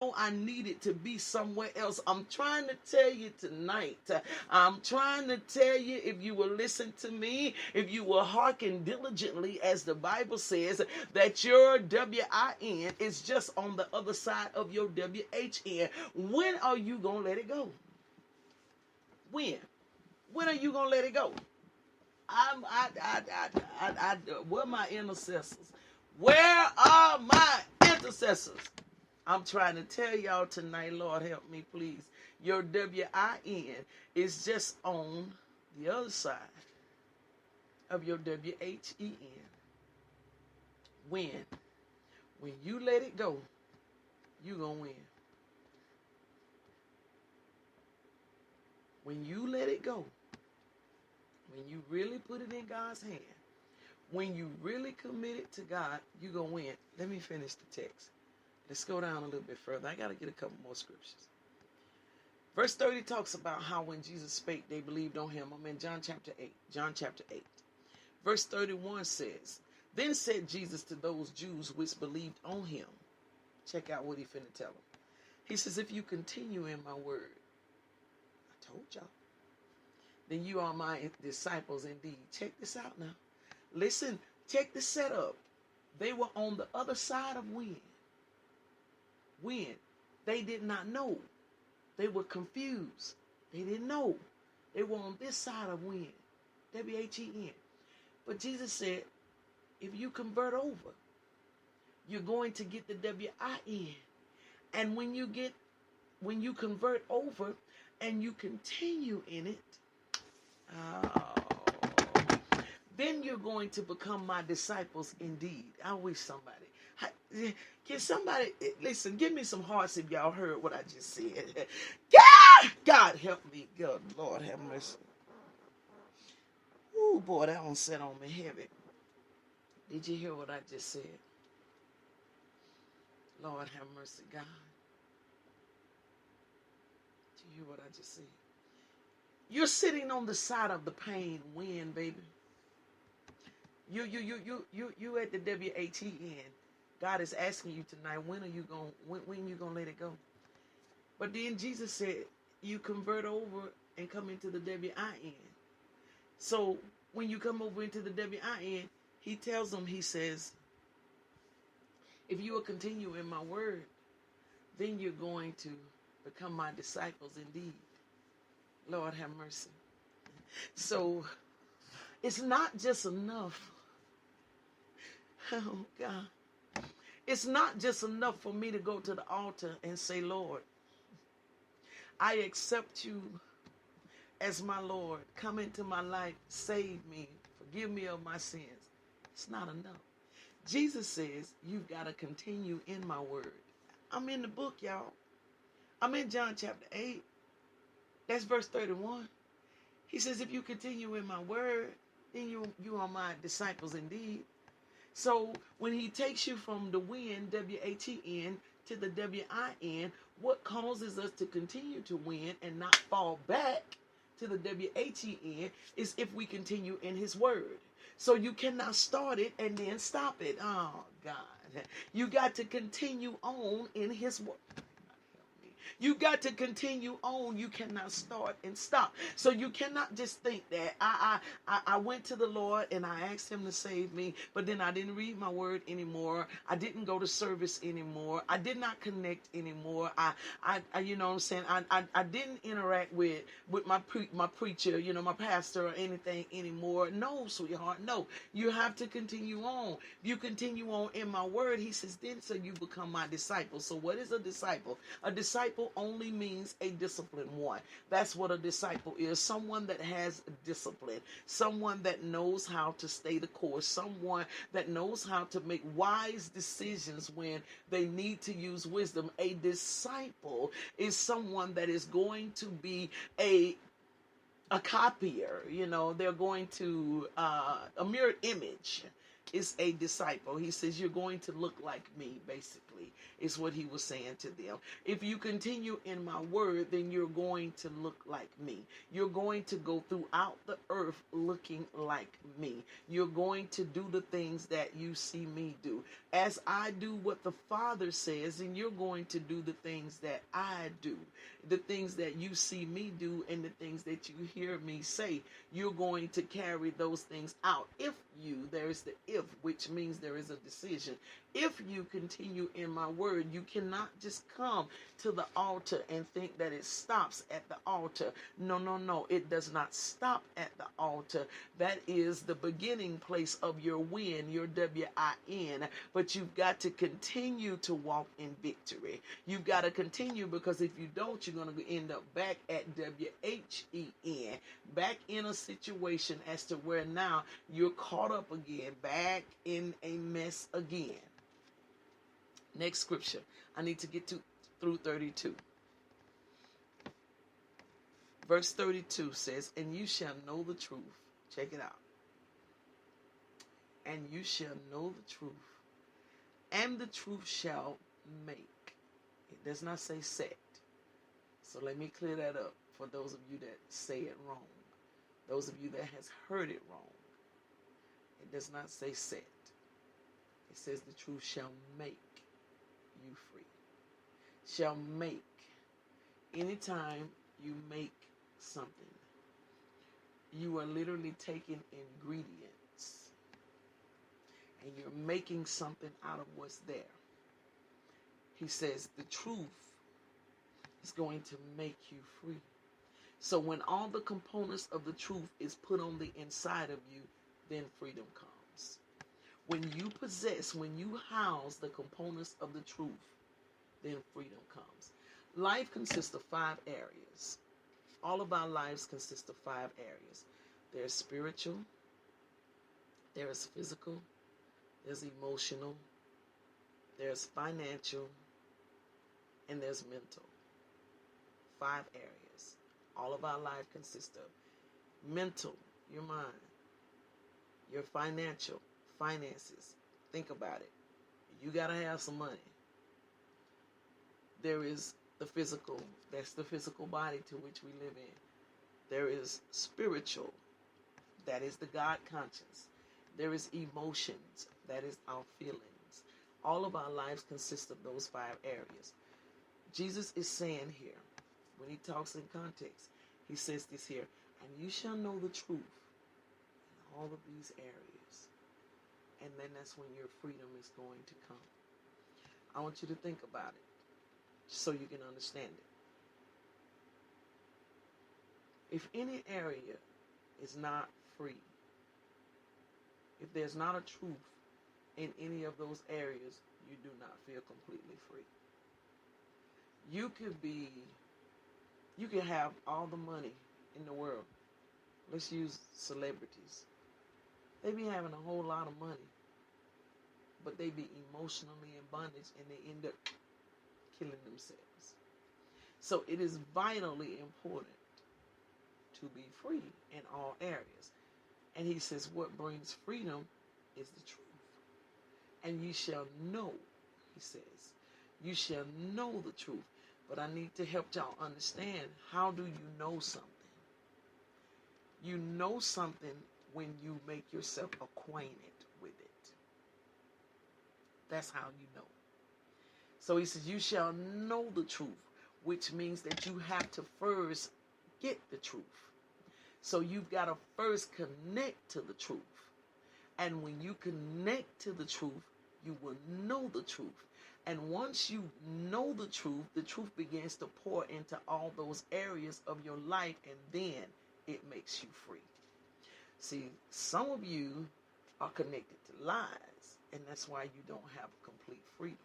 I needed to be somewhere else. I'm trying to tell you tonight. I'm trying to tell you, if you will listen to me, if you will hearken diligently, as the Bible says, that your WIN is just on the other side of your WHN. When are you going to let it go? When? When are you going to let it go? Where are my intercessors? Where are my intercessors? I'm trying to tell y'all tonight, Lord help me please. Your WIN is just on the other side of your WHEN. When you let it go, you gonna win. When you let it go, when you really put it in God's hand, when you really commit it to God, you gonna win. Let me finish the text. Let's go down a little bit further. I got to get a couple more scriptures. Verse 30 talks about how when Jesus spake, they believed on him. I'm in John chapter 8. John chapter 8. Verse 31 says, Then said Jesus to those Jews which believed on him. Check out what he finna tell them. He says, if you continue in my word, I told y'all, then you are my disciples indeed. Check this out now. Listen, check the setup. They were on the other side of when. When they did not know. They were confused. They didn't know. They were on this side of when. WHEN. But Jesus said, if you convert over, you're going to get the WIN. And when you convert over and you continue in it, then you're going to become my disciples indeed. I wish somebody. Can somebody, listen, give me some hearts if y'all heard what I just said. God help me. God, Lord have mercy. Ooh, boy, that one set on me heavy. Did you hear what I just said? Lord have mercy, God. Did you hear what I just said? You're sitting on the side of the pain. When, baby? You at the WHEN. God is asking you tonight, when you gonna let it go? But then Jesus said, you convert over and come into the WIN. So when you come over into the WIN, he tells them, he says, if you will continue in my word, then you're going to become my disciples indeed. Lord have mercy. So it's not just enough. Oh God. It's not just enough for me to go to the altar and say, Lord, I accept you as my Lord. Come into my life. Save me. Forgive me of my sins. It's not enough. Jesus says you've got to continue in my word. I'm in the book, y'all. I'm in John chapter 8. That's verse 31. He says, if you continue in my word, then you are my disciples indeed. So when he takes you from the win, WHEN, to the WIN, what causes us to continue to win and not fall back to the WHEN is if we continue in his word. So you cannot start it and then stop it. Oh, God. You got to continue on in his word. You got to continue on. You cannot start and stop. So you cannot just think that I went to the Lord and I asked him to save me, but then I didn't read my word anymore. I didn't go to service anymore. I did not connect anymore. I you know what I'm saying? I didn't interact with my preacher, you know, my pastor or anything anymore. No, sweetheart, no. You have to continue on. You continue on in my word. He says, then so you become my disciple. So what is a disciple? A disciple only means a disciplined one. That's what a disciple is. Someone that has discipline. Someone that knows how to stay the course. Someone that knows how to make wise decisions when they need to use wisdom. A disciple is someone that is going to be a copier. You know, they're going to, a mirror image is a disciple. He says, you're going to look like me, basically. physically, is what he was saying to them. If you continue in my word, then you're going to look like me. You're going to go throughout the earth looking like me. You're going to do the things that you see me do. As I do what the Father says, and you're going to do the things that I do. The things that you see me do and the things that you hear me say, you're going to carry those things out. There's the if, which means there is a decision. If you continue in my word, you cannot just come to the altar and think that it stops at the altar. No. It does not stop at the altar. That is the beginning place of your win, your W-I-N. But you've got to continue to walk in victory. You've got to continue, because if you don't, you're going to end up back at W-H-E-N, back in a situation as to where now you're caught up again, back in a mess again. Next scripture. I need to get through 32. Verse 32 says, and you shall know the truth. Check it out. And you shall know the truth, and the truth shall make. It does not say set. So let me clear that up for those of you that say it wrong. Those of you that has heard it wrong. It does not say set. It says the truth shall make you free. Shall make. Anytime you make something, you are literally taking ingredients and you're making something out of what's there. He says the truth is going to make you free. So when all the components of the truth is put on the inside of you, then freedom comes. When you house the components of the truth, then freedom comes. Life consists of 5 areas. All of our lives consist of 5 areas. There's spiritual, there's physical, there's emotional, there's financial, and there's mental. 5 areas. All of our life consists of mental, your mind, your financial, finances. Think about it. You got to have some money. There is the physical. That's the physical body to which we live in. There is spiritual. That is the God conscience. There is emotions. That is our feelings. All of our lives consist of those 5 areas. Jesus is saying here, when he talks in context, he says this here, and you shall know the truth in all of these areas. And then that's when your freedom is going to come. I want you to think about it so you can understand it. If any area is not free, if there's not a truth in any of those areas, you do not feel completely free. You could have all the money in the world. Let's use celebrities. They be having a whole lot of money, but they be emotionally in bondage and they end up killing themselves. So it is vitally important to be free in all areas. And he says what brings freedom is the truth. And you shall know, he says, you shall know the truth. But I need to help y'all understand, how do you know something? You know something when you make yourself acquainted with it. That's how you know. So he says, you shall know the truth, which means that you have to first get the truth. So you've got to first connect to the truth. And when you connect to the truth, you will know the truth. And once you know the truth begins to pour into all those areas of your life, and then it makes you free. See, some of you are connected to lies, and that's why you don't have complete freedom.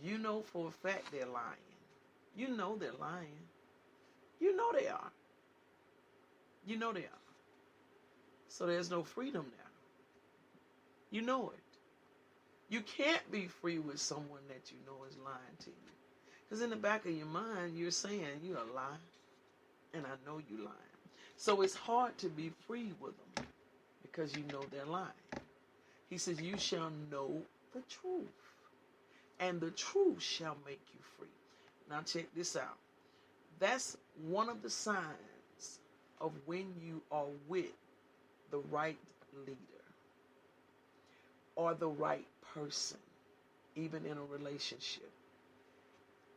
You know for a fact they're lying. You know they're lying. You know they are. You know they are. So there's no freedom there. You know it. You can't be free with someone that you know is lying to you. Because in the back of your mind, you're saying you're a lie. And I know you're lying. So it's hard to be free with them because you know they're lying. He says, you shall know the truth. and the truth shall make you free. Now check this out. That's one of the signs of when you are with the right leader or the right person, even in a relationship.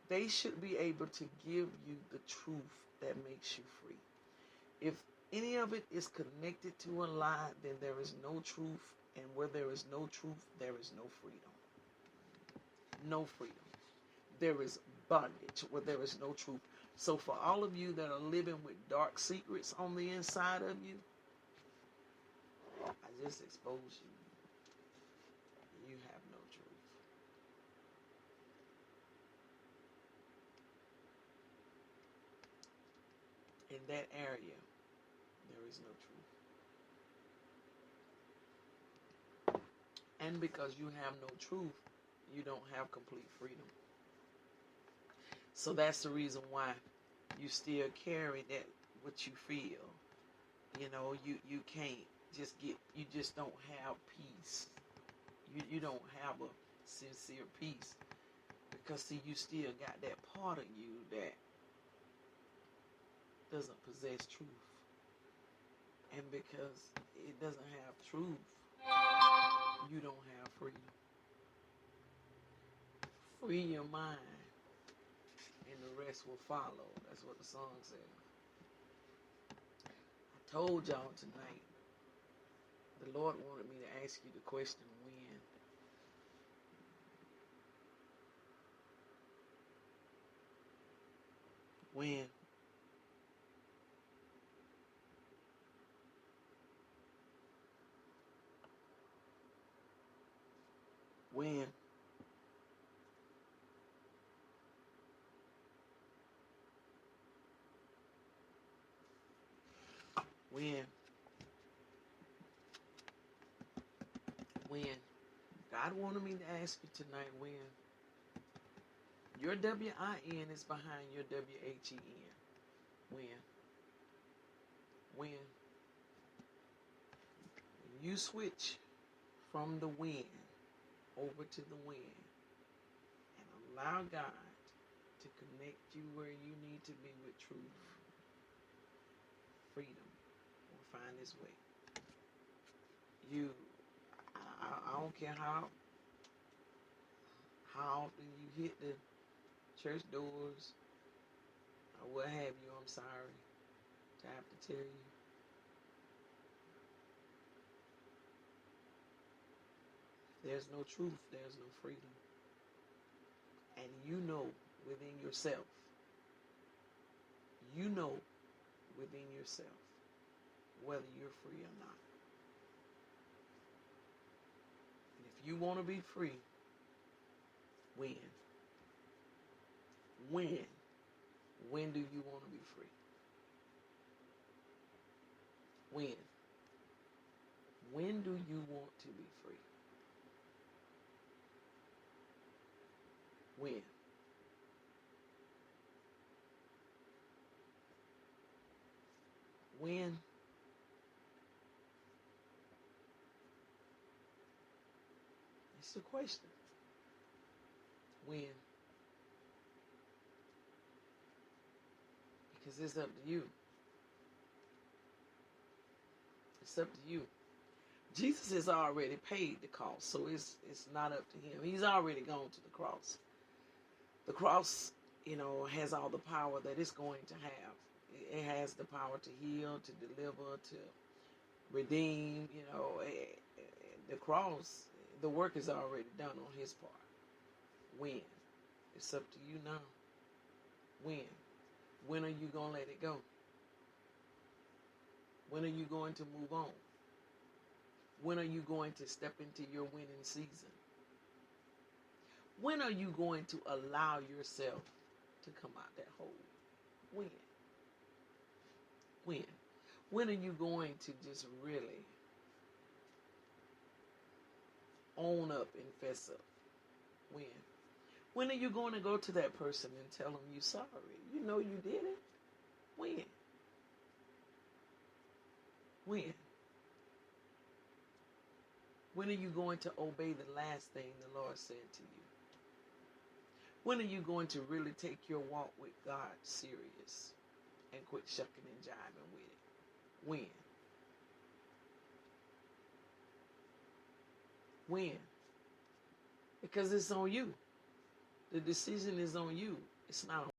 They should be able to give you the truth that makes you free. If any of it is connected to a lie, then there is no truth. And where there is no truth, there is no freedom. No freedom. There is bondage where there is no truth. So for all of you that are living with dark secrets on the inside of you, I just expose you. You have no truth. In that area, there is no truth. And because you have no truth, you don't have complete freedom. So that's the reason why you still carry that, what you feel. You know, you can't just you just don't have peace. You don't have a sincere peace. Because see, you still got that part of you that doesn't possess truth. And because it doesn't have truth, you don't have freedom. Free your mind, and the rest will follow. That's what the song says. I told y'all tonight, the Lord wanted me to ask you the question, when? When? When? When? God wanted me to ask you tonight when. Your W-I-N is behind your W-H-E-N. When? When? You switch from the when over to the when and allow God to connect you where you need to be with truth, freedom will find its way. I don't care how often you hit the church doors or what have you, I'm sorry to have to tell you. There's no truth, there's no freedom. And you know within yourself whether you're free or not. And if you want to be free, when? When do you want to be free? When do you want to be free? When? When? It's the question. When? Because it's up to you. It's up to you. Jesus has already paid the cost, so it's not up to him. He's already gone to the cross. The cross, has all the power that it's going to have. It has the power to heal, to deliver, to redeem. The cross, the work is already done on his part. When? It's up to you now. When? When are you going to let it go? When are you going to move on? When are you going to step into your winning season? When are you going to allow yourself to come out that hole? When? When? When are you going to just really own up and fess up? When? When are you going to go to that person and tell them you're sorry? You know you did it. When? When? When are you going to obey the last thing the Lord said to you? When are you going to really take your walk with God serious and quit shucking and jiving with it? When? When? Because it's on you. The decision is on you. It's not on